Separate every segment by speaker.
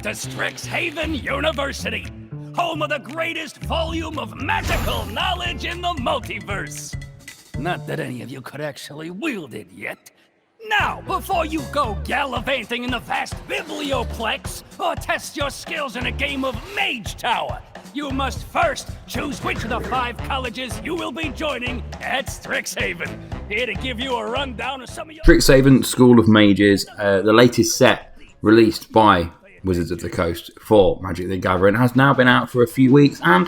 Speaker 1: to Strichaven University, home of the greatest volume of magical knowledge in the multiverse. Not that any of you could actually wield it yet. Now, before you go gallivanting in the vast biblioplex or test your skills in a game of Mage Tower, you must first choose which of the 5 colleges you will be joining at Strichaven. Here to give you a rundown of some of your...
Speaker 2: Strichaven School of Mages, the latest set released by Wizards of the Coast for Magic the Gathering, has now been out for a few weeks, and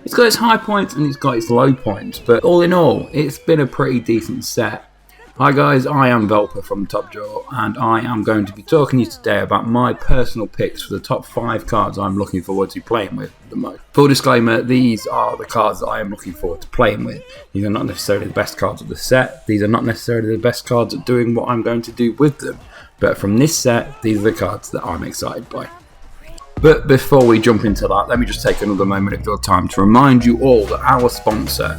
Speaker 2: it's got its high points and it's got its low points, but all in all, it's been a pretty decent set. Hi guys, I am Velpa from Top Draw, and I am going to be talking to you today about my personal picks for the top 5 cards I'm looking forward to playing with the most. Full disclaimer, these are the cards that I am looking forward to playing with. These are not necessarily the best cards of the set, these are not necessarily the best cards at doing what I'm going to do with them, but from this set, these are the cards that I'm excited by. But before we jump into that, let me just take another moment of your time to remind you all that our sponsor,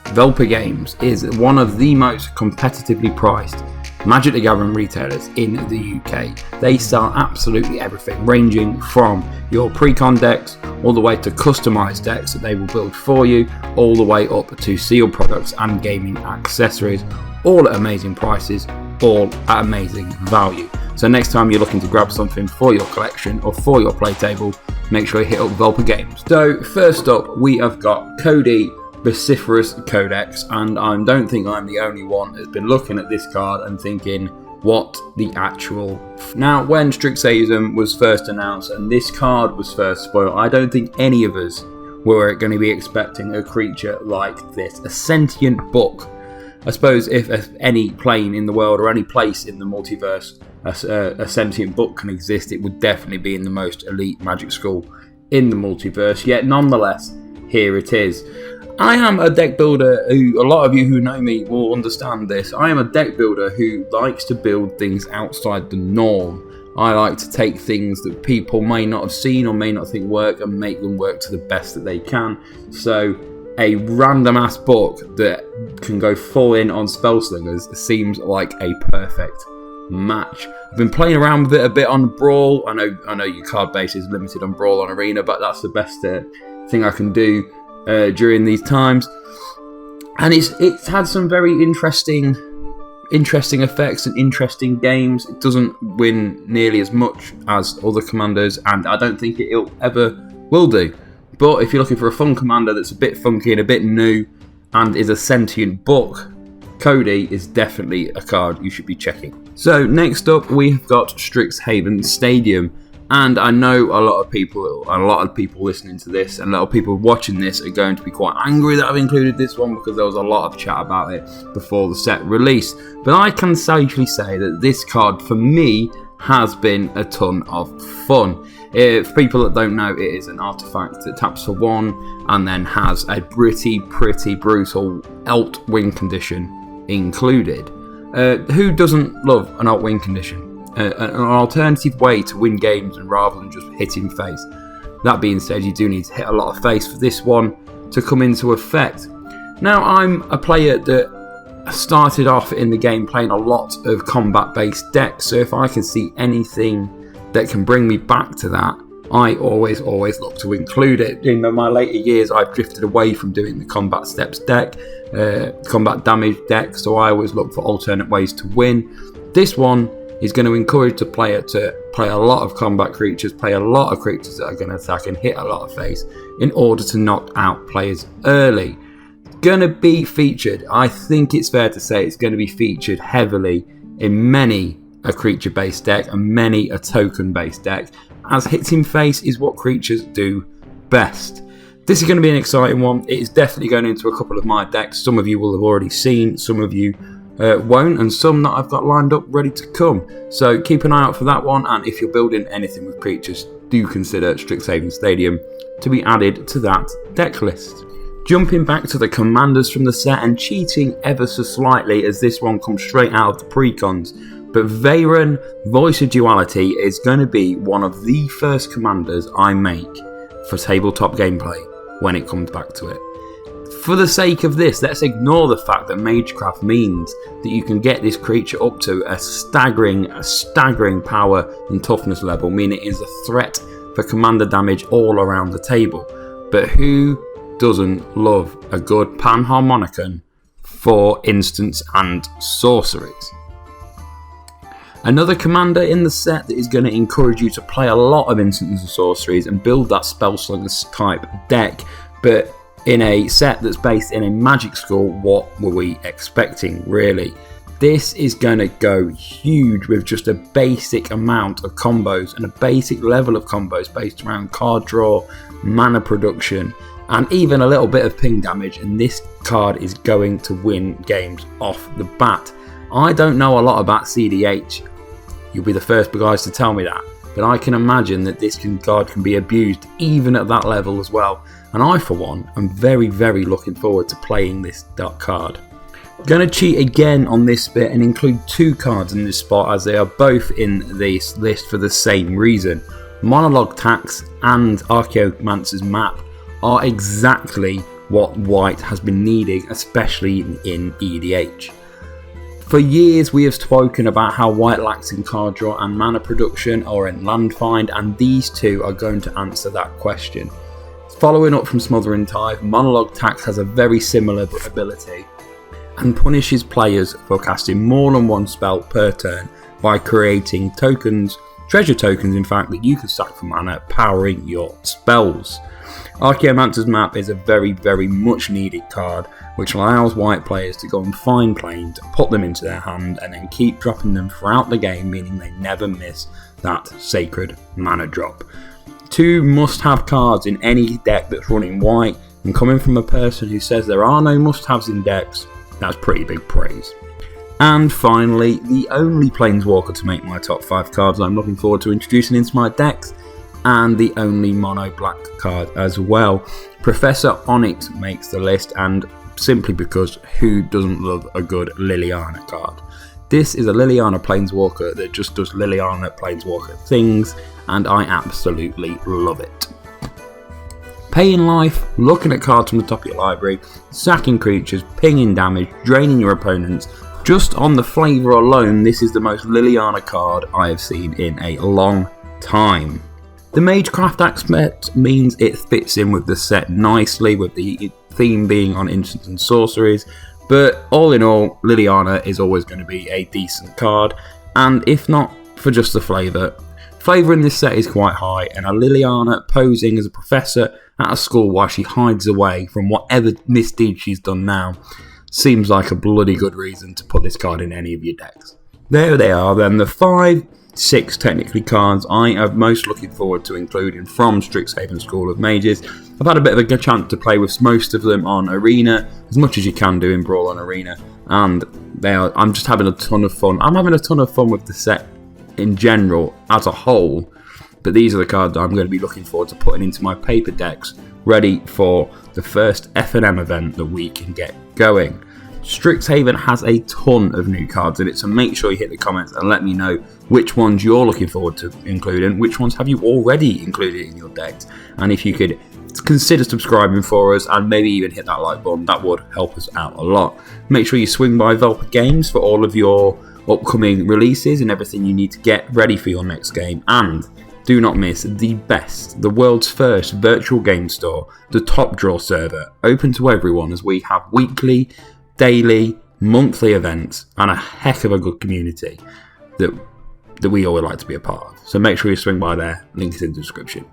Speaker 2: VelpaGames, is one of the most competitively priced Magic the Gathering retailers in the UK. They sell absolutely everything, ranging from your pre-con decks all the way to customized decks that they will build for you, all the way up to sealed products and gaming accessories, all at amazing prices, all at amazing value. So next time you're looking to grab something for your collection or for your play table, make sure you hit up VelpaGames. So first up, we have got Cody Vociferous Codex, and I don't think I'm the only one that's been looking at this card and thinking, what the actual... Now, when Strichaven was first announced and this card was first spoiled, I don't think any of us were going to be expecting a creature like this, a sentient book. I suppose if any plane in the world or any place in the multiverse a sentient book can exist, it would definitely be in the most elite Magic school in the multiverse, yet nonetheless, here it is. I am a deck builder who, a lot of you who know me will understand this. I am a deck builder who likes to build things outside the norm. I like to take things that people may not have seen or may not think work and make them work to the best that they can. So a random ass book that can go full in on Spellslingers seems like a perfect match. I've been playing around with it a bit on Brawl. I know your card base is limited on Brawl on Arena, but that's the best thing I can do during these times, and it's had some very interesting effects and interesting games. It doesn't win nearly as much as other commanders, and I don't think it ever will do. But if you're looking for a fun commander that's a bit funky and a bit new and is a sentient book, Cody is definitely a card you should be checking. So next up, we've got Strichaven Stadium. And I know a lot of people listening to this and a lot of people watching this are going to be quite angry that I've included this one, because there was a lot of chat about it before the set release. But I can safely say that this card, for me, has been a ton of fun. For people that don't know, it is an artifact that taps for 1 and then has a pretty brutal alt win condition included. Who doesn't love an alt win condition? An alternative way to win games and rather than just hitting face. That being said, you do need to hit a lot of face for this one to come into effect. Now, I'm a player that started off in the game playing a lot of combat based decks, so if I can see anything that can bring me back to that, I always look to include it. In my later years, I've drifted away from doing the combat steps deck, combat damage deck, so I always look for alternate ways to win. This one is going to encourage the player to play a lot of combat creatures, play a lot of creatures that are going to attack and hit a lot of face in order to knock out players early. Going to be featured, I think it's fair to say it's going to be featured heavily in many a creature-based deck and many a token-based deck, as hitting face is what creatures do best. This is going to be an exciting one. It is definitely going into a couple of my decks. Some of you will have already seen, some of you won't, and some that I've got lined up ready to come. So keep an eye out for that one, and if you're building anything with creatures, do consider Strichaven Stadium to be added to that deck list. Jumping back to the commanders from the set and cheating ever so slightly as this one comes straight out of the pre-cons, but Veyron, Voice of Duality, is going to be one of the first commanders I make for tabletop gameplay when it comes back to it. For the sake of this, let's ignore the fact that Magecraft means that you can get this creature up to a staggering power and toughness level, meaning it is a threat for commander damage all around the table. But who doesn't love a good panharmonicon for instants and sorceries? Another commander in the set that is going to encourage you to play a lot of instants and sorceries and build that Spellslingers type deck, but in a set that's based in a Magic school, what were we expecting really? This is going to go huge with just a basic amount of combos and a basic level of combos based around card draw, mana production, and even a little bit of ping damage, and this card is going to win games off the bat. I don't know a lot about CDH, you'll be the first guys to tell me that, but I can imagine that this card can be abused even at that level as well, and I for one am very looking forward to playing this dark card. I'm going to cheat again on this bit and include two cards in this spot as they are both in this list for the same reason. Monologue Tax and Archaeomancer's Map are exactly what White has been needing, especially in EDH. For years we have spoken about how White lacks in card draw and mana production or in land find, and these two are going to answer that question. Following up from Smothering Tithe, Monologue Tax has a very similar ability and punishes players for casting more than one spell per turn by creating tokens, treasure tokens in fact, that you can sack for mana, powering your spells. Archaeomancer's Map is a very much needed card which allows white players to go and find planes, put them into their hand and then keep dropping them throughout the game, meaning they never miss that sacred mana drop. Two must-have cards in any deck that's running white, and coming from a person who says there are no must-haves in decks, that's pretty big praise. And finally, the only Planeswalker to make my top 5 cards I'm looking forward to introducing into my decks, and the only mono black card as well. Professor Onyx makes the list, and simply because who doesn't love a good Liliana card? This is a Liliana Planeswalker that just does Liliana Planeswalker things, and I absolutely love it. Paying life, looking at cards from the top of your library, sacking creatures, pinging damage, draining your opponents. Just on the flavour alone, this is the most Liliana card I have seen in a long time. The Magecraft aspect means it fits in with the set nicely, with the theme being on instants and sorceries, but all in all, Liliana is always going to be a decent card, and if not for just the flavour in this set is quite high, and a Liliana posing as a professor at a school while she hides away from whatever misdeed she's done now seems like a bloody good reason to put this card in any of your decks. There they are then, the 6 technically cards I am most looking forward to including from Strixhaven School of Mages. I've had a bit of a chance to play with most of them on Arena, as much as you can do in Brawl on Arena, and I'm just having a ton of fun. I'm having a ton of fun with the set in general as a whole, but these are the cards I'm going to be looking forward to putting into my paper decks, ready for the first F&M event that we can get going. Strixhaven has a ton of new cards in it, so make sure you hit the comments and let me know which ones you're looking forward to including, which ones have you already included in your decks, and if you could consider subscribing for us and maybe even hit that like button, that would help us out a lot. Make sure you swing by VelpaGames for all of your upcoming releases and everything you need to get ready for your next game, and do not miss the world's first virtual game store, the Top Draw server, open to everyone, as we have weekly, daily, monthly events and a heck of a good community that we all would like to be a part of. So make sure you swing by there, link is in the description.